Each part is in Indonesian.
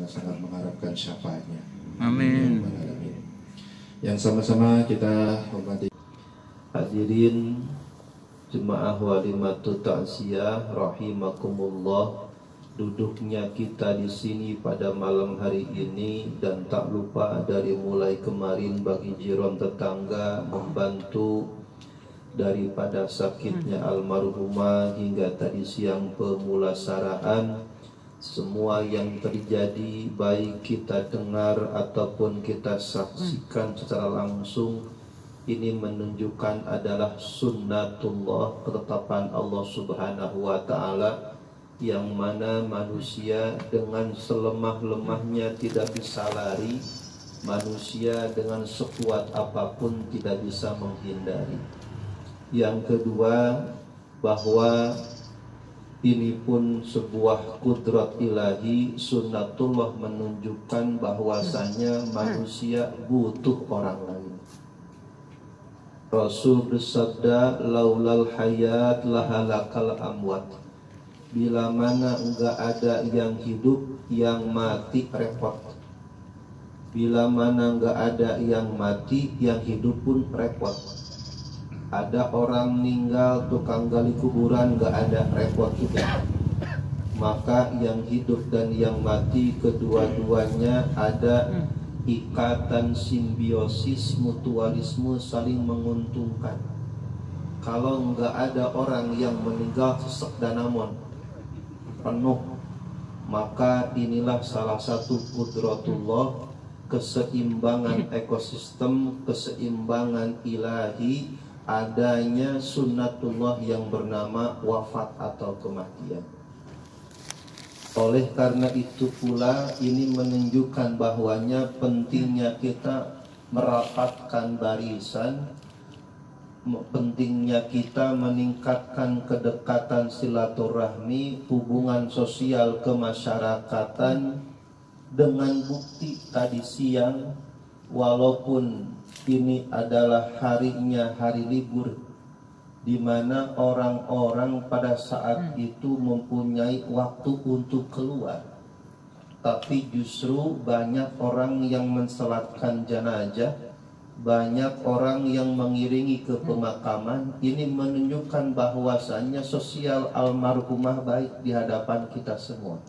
sangat mengharapkan syafaatnya. Amin. Yang sama-sama kita hormati hadirin jemaah walimatut ta'ziyah rahimakumullah. Duduknya kita di sini pada malam hari ini dan tak lupa dari mulai kemarin bagi jiran tetangga membantu daripada sakitnya almarhumah hingga tadi siang pemulasaraan. Semua yang terjadi baik kita dengar ataupun kita saksikan secara langsung, ini menunjukkan adalah sunnatullah, ketetapan Allah Subhanahu wa ta'ala, yang mana manusia dengan selemah-lemahnya tidak bisa lari, manusia dengan sekuat apapun tidak bisa menghindari. Yang kedua, bahwa ini pun sebuah kudrat ilahi, sunnatullah menunjukkan bahwasanya manusia butuh orang lain. Rasul bersabda, laulal hayat lahalakal amwat. Bila mana enggak ada yang hidup, yang mati repot. Bila mana enggak ada yang mati, yang hidup pun repot. Ada orang meninggal, tukang gali kuburan, enggak ada, repot juga. Maka yang hidup dan yang mati kedua-duanya ada ikatan simbiosis, mutualisme, saling menguntungkan. Kalau enggak ada orang yang meninggal sesek danamon penuh, maka inilah salah satu kudratullah, keseimbangan ekosistem, keseimbangan ilahi, adanya sunnatullah yang bernama wafat atau kematian. Oleh karena itu pula ini menunjukkan bahwanya pentingnya kita merapatkan barisan, pentingnya kita meningkatkan kedekatan silaturahmi, hubungan sosial kemasyarakatan, dengan bukti tadi siang, walaupun ini adalah harinya hari libur, di mana orang-orang pada saat itu mempunyai waktu untuk keluar, tapi justru banyak orang yang mensalatkan jenazah, banyak orang yang mengiringi ke pemakaman. Ini menunjukkan bahwasannya sosial almarhumah baik di hadapan kita semua,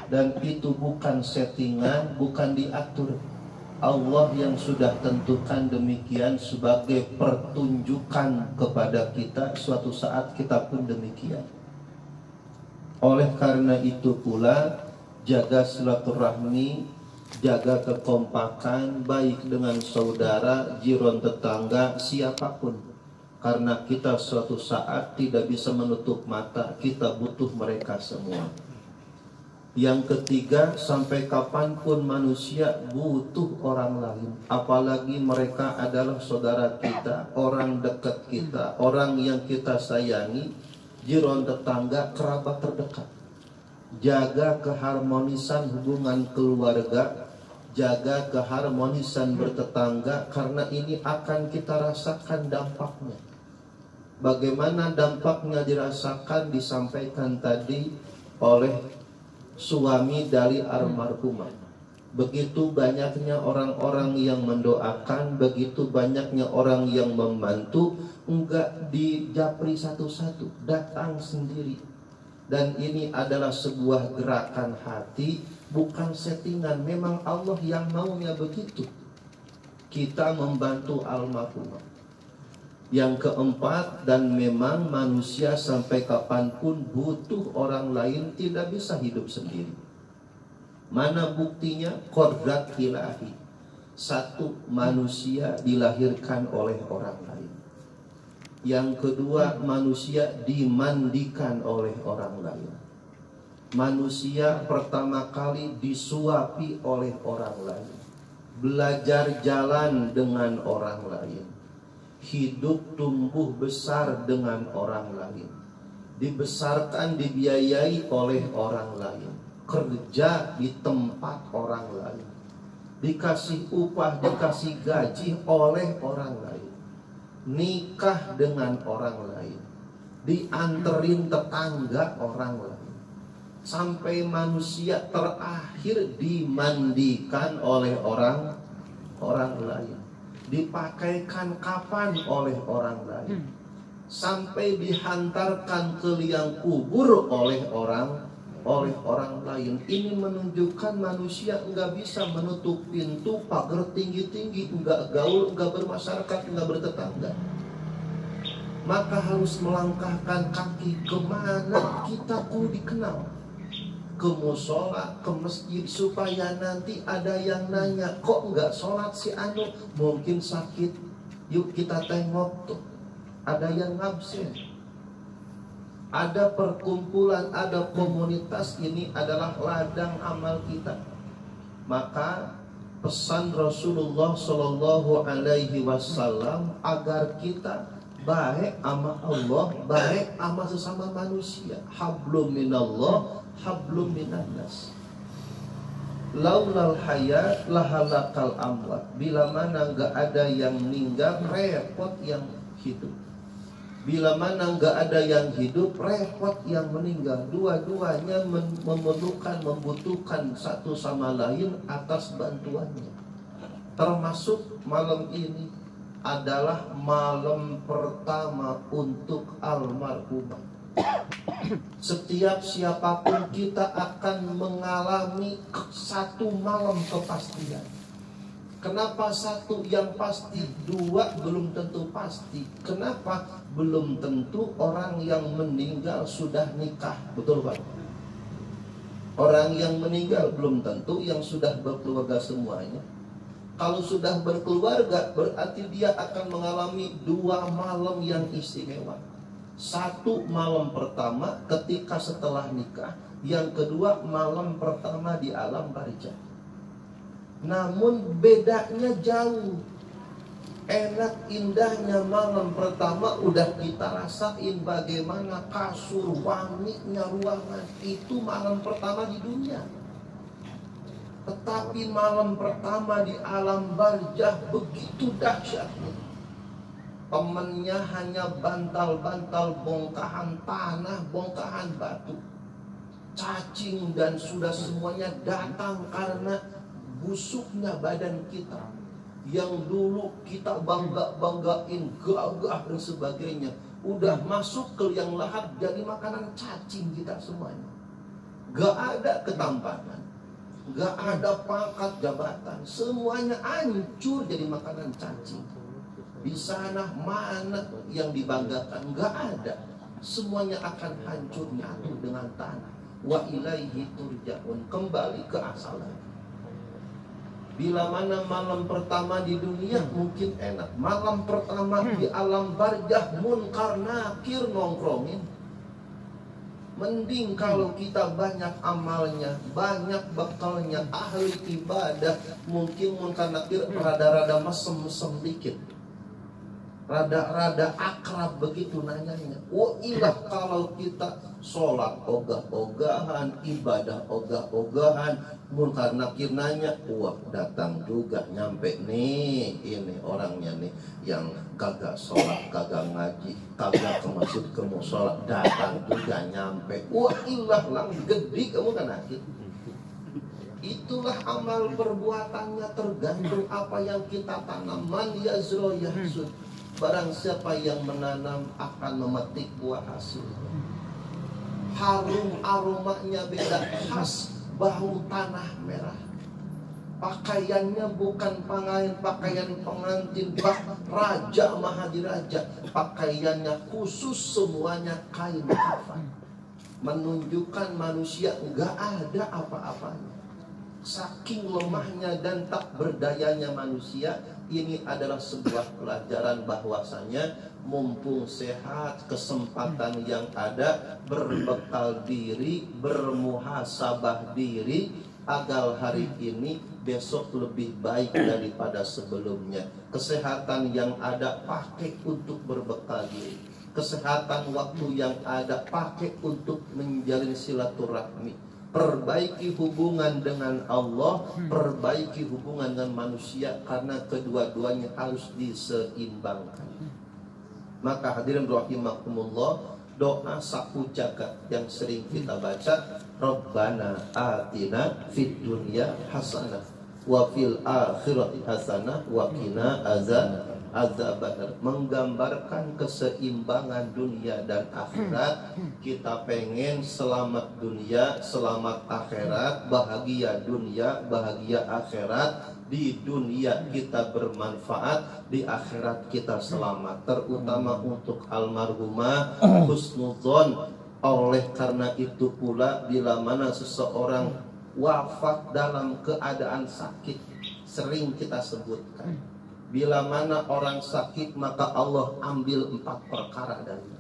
dan itu bukan settingan, bukan diatur. Allah yang sudah tentukan demikian sebagai pertunjukan kepada kita, suatu saat kita pun demikian. Oleh karena itu pula, jaga silaturahmi, jaga kekompakan baik dengan saudara, jiran tetangga, siapapun. Karena kita suatu saat tidak bisa menutup mata, kita butuh mereka semua. Yang ketiga, sampai kapanpun manusia butuh orang lain, apalagi mereka adalah saudara kita, orang dekat kita, orang yang kita sayangi, jiran tetangga, kerabat terdekat. Jaga keharmonisan hubungan keluarga, jaga keharmonisan bertetangga, karena ini akan kita rasakan dampaknya. Bagaimana dampaknya dirasakan disampaikan tadi oleh suami dari almarhumah. Begitu banyaknya orang-orang yang mendoakan, begitu banyaknya orang yang membantu, enggak dijapri satu-satu, datang sendiri. Dan ini adalah sebuah gerakan hati, bukan settingan. Memang Allah yang maunya begitu, kita membantu almarhumah. Yang keempat, dan memang manusia sampai kapanpun butuh orang lain, tidak bisa hidup sendiri. Mana buktinya? Qadrat ilahi. Satu, manusia dilahirkan oleh orang lain. Yang kedua, manusia dimandikan oleh orang lain. Manusia pertama kali disuapi oleh orang lain, belajar jalan dengan orang lain, hidup tumbuh besar dengan orang lain, dibesarkan dibiayai oleh orang lain, kerja di tempat orang lain, dikasih upah, dikasih gaji oleh orang lain, nikah dengan orang lain, dianterin tetangga orang lain. sampai manusia terakhir dimandikan oleh orang lain, dipakaikan kapan oleh orang lain, sampai dihantarkan ke liang kubur oleh orang lain. Ini menunjukkan manusia nggak bisa menutup pintu pagar tinggi-tinggi, nggak gaul, nggak bermasyarakat, nggak bertetangga. Maka harus melangkahkan kaki kemana kita kudu dikenal, ke musola, ke masjid, supaya nanti ada yang nanya, kok nggak sholat si anu, mungkin sakit, yuk kita tengok tuh, ada yang ngabsen. Ada perkumpulan, ada komunitas, ini adalah ladang amal kita. Maka pesan Rasulullah Shallallahu Alaihi Wasallam agar kita baik sama Allah, baik sama sesama manusia. Hablum minallah, hablum minannas. Laulal hayat lahalakal amwat. Bila mana nggak ada yang meninggal, repot yang hidup. Bila mana nggak ada yang hidup, repot yang meninggal. Dua-duanya membutuhkan satu sama lain atas bantuannya. Termasuk malam ini adalah malam pertama untuk almarhumah. Setiap siapapun kita akan mengalami satu malam kepastian. Kenapa satu yang pasti, dua belum tentu pasti? Kenapa belum tentu orang yang meninggal sudah nikah? Betul Pak? Orang yang meninggal belum tentu yang sudah berkeluarga semuanya. Kalau sudah berkeluarga berarti dia akan mengalami dua malam yang istimewa. Satu malam pertama ketika setelah nikah, yang kedua malam pertama di alam barzah. Namun bedanya jauh. Enak indahnya malam pertama udah kita rasain bagaimana kasur, wanginya ruangan. Itu malam pertama di dunia. Tetapi malam pertama di alam barzah begitu dahsyatnya. Temannya hanya bantal-bantal bongkahan tanah, bongkahan batu, cacing, dan sudah semuanya datang karena busuknya badan kita. Yang dulu kita banggain, gagah dan sebagainya, udah masuk ke liang lahat jadi makanan cacing kita semuanya. Gak ada ketampanan, gak ada pangkat jabatan, semuanya hancur jadi makanan cacing. Di sana mana yang dibanggakan? Gak ada. Semuanya akan hancur nyatu dengan tanah. Wa ilaihi turja'un, kembali ke asalnya. Bila mana malam pertama di dunia mungkin enak, malam pertama di alam barzah munkar nakir nongkrongin. Mending kalau kita banyak amalnya, banyak bekalnya, ahli ibadah, mungkin munkar nakir rada-rada mesem-mesem dikit, rada-rada akrab begitu nanyanya. Oh ilah kalau kita sholat ogah-ogahan, ibadah ogah-ogahan, munkar nakir nanya, wah datang juga, nyampe nih ini orangnya nih yang kagak sholat, kagak ngaji, kagak ke masjid, ke musola, datang juga nyampe. Wah ilah lang gede kamu kan nakir. Itulah amal perbuatannya, tergantung apa yang kita tanam. Man yazro yahsud. Barang siapa yang menanam akan memetik buah hasil. Harum aromanya beda, khas bau tanah merah. Pakaiannya bukan pakaian pengantin, raja mahadiraja. Pakaiannya khusus, semuanya kain kafan. Menunjukkan manusia enggak ada apa-apanya. Saking lemahnya dan tak berdayanya manusia, ini adalah sebuah pelajaran bahwasanya mumpung sehat, kesempatan yang ada, berbekal diri, bermuhasabah diri, agar hari ini besok lebih baik daripada sebelumnya. Kesehatan yang ada pakai untuk berbekal diri. Kesehatan waktu yang ada pakai untuk menjalin silaturahmi. Perbaiki hubungan dengan Allah, perbaiki hubungan dengan manusia, karena kedua-duanya harus diseimbangkan. Maka hadirin rahimakumullah, doa sapu jagat yang sering kita baca, Rabbana atina fid dunya hasanah wa fil akhirati hasanah wa qina azabannar. Menggambarkan keseimbangan dunia dan akhirat. Kita pengen selamat dunia, selamat akhirat, bahagia dunia, bahagia akhirat. Di dunia kita bermanfaat, di akhirat kita selamat. Terutama untuk almarhumah husnudzon. Oleh karena itu pula, bila mana seseorang wafat dalam keadaan sakit, sering kita sebutkan, bila mana orang sakit maka Allah ambil 4 perkara darinya.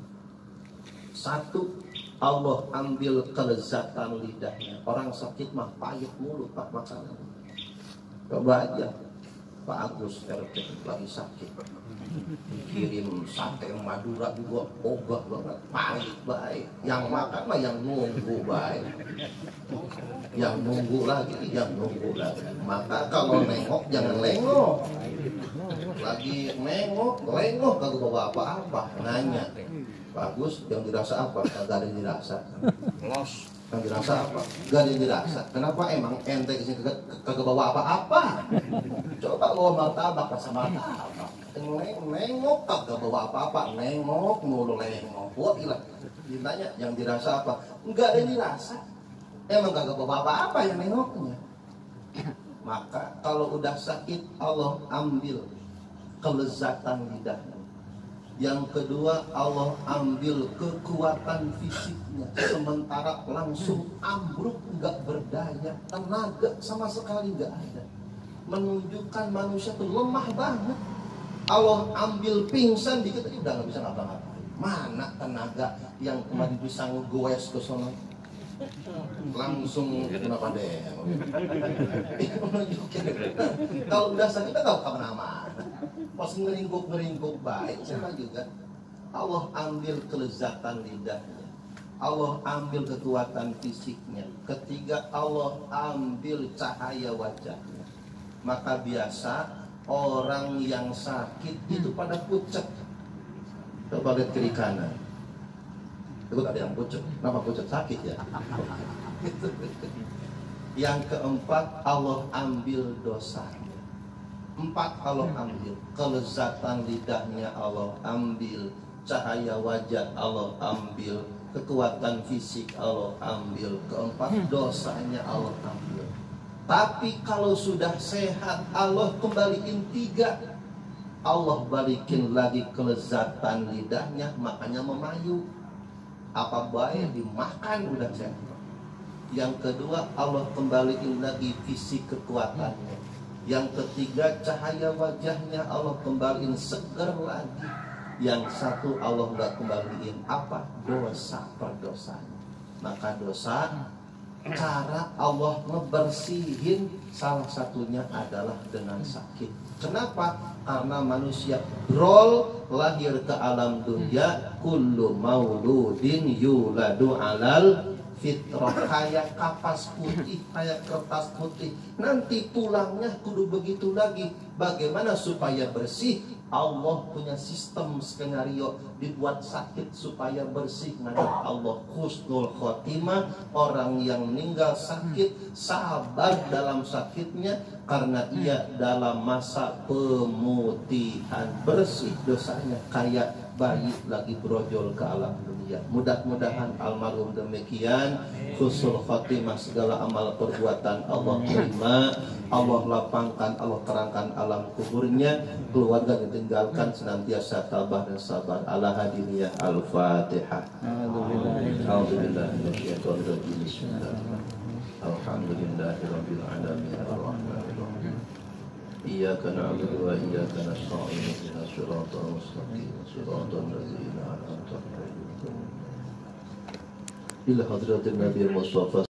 1, Allah ambil kelezatan lidahnya. Orang sakit mah payah mulu Pak makanan. Coba aja Pak Agus RT lagi sakit, kirim sate Madura juga ogah banget, pahit baik. Yang makan mah yang nunggu baik, yang nunggu lagi. Maka kalau nengok jangan lengok, lagi nengok kagak bawa apa-apa. Nanya, bagus yang dirasa apa? Kagak ada yang dirasa. Yang dirasa apa? Gak ada yang dirasa. Kenapa emang ente kesini kagak bawa apa-apa? Coba bawa martabak, rasa martabak. Nengok kagak bawa apa-apa, nengok mulu nengok. Wah gila. Ditanya yang dirasa apa? Enggak ada yang dirasa. Emang kagak bawa apa-apa yang nengoknya. Maka kalau udah sakit, Allah ambil kelezatan lidahnya. Yang kedua, Allah ambil kekuatan fisiknya. Sementara langsung ambruk, nggak berdaya, tenaga sama sekali nggak ada. Menunjukkan manusia itu lemah banget. Allah ambil pingsan dikit aja udah nggak bisa ngapa-ngapain. Mana tenaga yang kemarin bisa ngegoes ke sana? Langsung kenapa deh? Kalau udah sakit kita nggak kemana-mana. Pas ngeringkuk baik sama juga. Allah ambil kelezatan lidahnya, Allah ambil kekuatan fisiknya. Ketiga, Allah ambil cahaya wajahnya. Maka biasa orang yang sakit itu pada pucet. Coba lihat kiri kanan, itu ada yang pucet. Kenapa pucet? Sakit ya. Yang keempat, Allah ambil dosanya. 4 Allah ambil, kelezatan lidahnya Allah ambil, cahaya wajah Allah ambil, kekuatan fisik Allah ambil. Keempat, dosanya Allah ambil. Tapi kalau sudah sehat, Allah kembaliin 3. Allah balikin lagi kelezatan lidahnya, makanya memayu. Apa baik dimakan udah sehat. Yang kedua, Allah kembaliin lagi fisik kekuatannya. Yang ketiga, cahaya wajahnya Allah kembaliin segar lagi. Yang satu Allah nggak kembaliin apa? Dosa per dosanya. Maka dosa, cara Allah ngebersihin salah satunya adalah dengan sakit. Kenapa? Karena manusia brol lahir ke alam dunia, kullu mauludin yuladu alal fitrah, kayak kapas putih, kayak kertas putih. Nanti tulangnya kudu begitu lagi. Bagaimana supaya bersih? Allah punya sistem skenario, dibuat sakit supaya bersih. Ngadap Allah husnul khotimah, orang yang meninggal sakit sabar dalam sakitnya karena ia dalam masa pemutihan, bersih dosanya kayak bayi lagi brojol ke alam dunia. Mudah-mudahan almarhum demikian, husnul khotimah, segala amal perbuatan Allah terima, Allah lapangkan, Allah terangkan alam kuburnya, keluarga ditinggalkan senantiasa tabah dan sabar. Ala hadiniyah al-Fatihah. Alhamdulillahirabbil alamin arrahmanir rahim. Iyyaka na'budu wa iyyaka nasta'in ihdinas siratal mustaqim siratal ladzina an'amta 'alaihim. Ila hadratin nabiyil mustafa